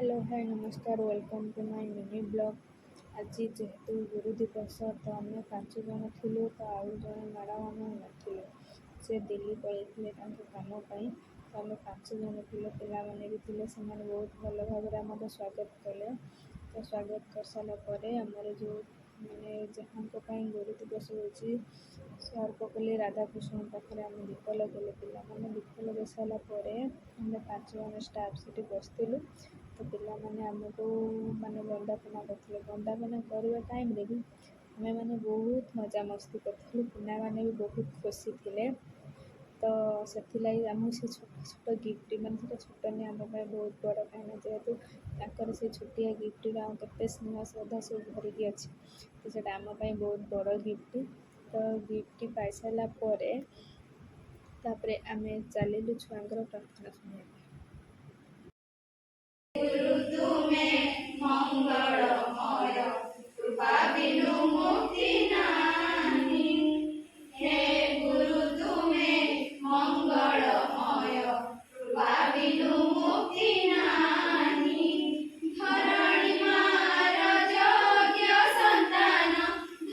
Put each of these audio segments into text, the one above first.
Hello hi नमस्कार welcome to my mini blog. आज जेहेतु गुरु दिवस तो आम 5 जन थिलु तो आउ जन मैडम आम नथिलु से दिल्ली पलैथिले कामपाई। तो आम 5 जन थिलु पिला माने भी थिले से बहुत भल भाव आम स्वागत कले। तो स्वागत कर सारा पर आमर जो मैंने जहाँ गुरु दिवस होची सर पकली राधाकृष्ण पाखे आम दीप लगे पिला मैंने दीप लगे सारापर आम 5 जन स्टाफ से बसलु। तो पिला माने आमको माने वंदना करते वंदना करवा टाइम भी आमे माने बहुत मजा मस्ती करूँ पिला माने भी बहुत खुशी थे। तो से आमको से छोट छोट गिफ्ट मैंने छोट नहीं आम बहुत बड़ कहीं जेहेतु से छोटिया गिफ्ट के स्नेह श्रद्धा सब भरिकी अच्छी तो से आम बहुत बड़ गिफ्ट। तो गिफ्ट पाई सारापर आम चलू छुआर प्रार्थना शुणा। गुरु तुम्हें मंगलमय कृपा बिनु मुक्ति नाही। हे गुरु तुम्हें मंगलमय कृपा बिनु मुक्ति नाही। धरणी मार योग्य संतान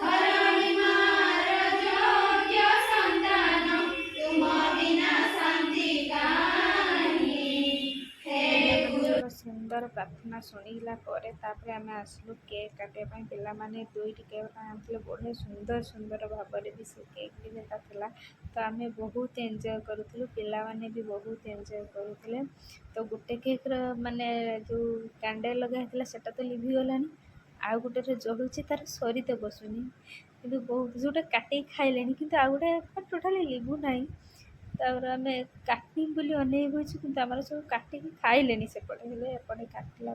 धरणी मार योग्य संतान तुम बिना शांति कानी। हे तो सुंदर प्रार्थना शुणिला आम आसलु केक काटापी पिला माने 2टी केक आनते बढ़िया सुंदर सुंदर भाव भी से केक भी देता। तो आम बहुत एंजॉय करूँ पिला माने भी बहुत एंजॉय करूँ। तो गोटे केक माने जो कैंडल लगा से तो लिभिगला आउ गोटे जलूची तार सरी तो बसुनी कि बहुत जोटा काटे खाइले कि आउ गोटे टोटाली लिभुना। तापर आम काटनी बोली अनेक कि सब काटिक खाइले सेपटे एपटे काटिला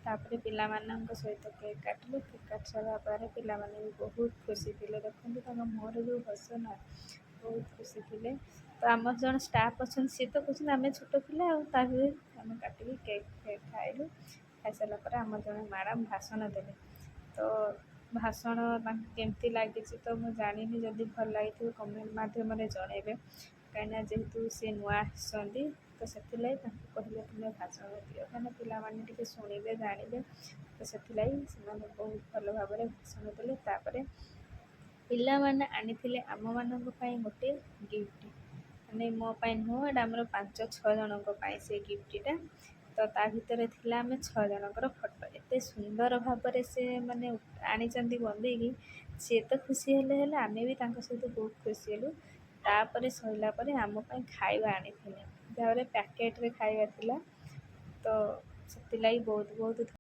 तापर पिला सहित केक काटिलु। केक काट सारापर पिला भी बहुत खुशी थे देखते मुहर जो हस ना बहुत खुशी थे। तो आम जन स्टाफ अच्छा सी तो कहते आम छोट पिला आम काटिक केक फेक खाइलु। खाई सारापर आम जन मैडम भाषण देले। तो भाषण केमती लगी तो मुझे जानी जदि भल लगी कमेंट मध्यम जनइबे कहीं जेहेतु सी नुआ आसती तो से कहले तुम्हें भाषण दियो कहीं पिला माने शुणे जानवे तो से बहुत भल भाव भाषण देले। तापर पिला माने आनी आम मान गोटे गिफ्ट माने मोपाई नुह एटा आमर 5-6 जनों से गिफ्टा। तो ता भितर थिला आम 6 जनकर फोटो एते सुंदर भाव से माने आनी बंदेगी सी तो खुशी हेले आम भी सहित बहुत खुशी हेलु। तापर सरला आम खाଇବା आनी जहाँ पैकेट रे खाଇବା थिला। तो से बहुत बहुत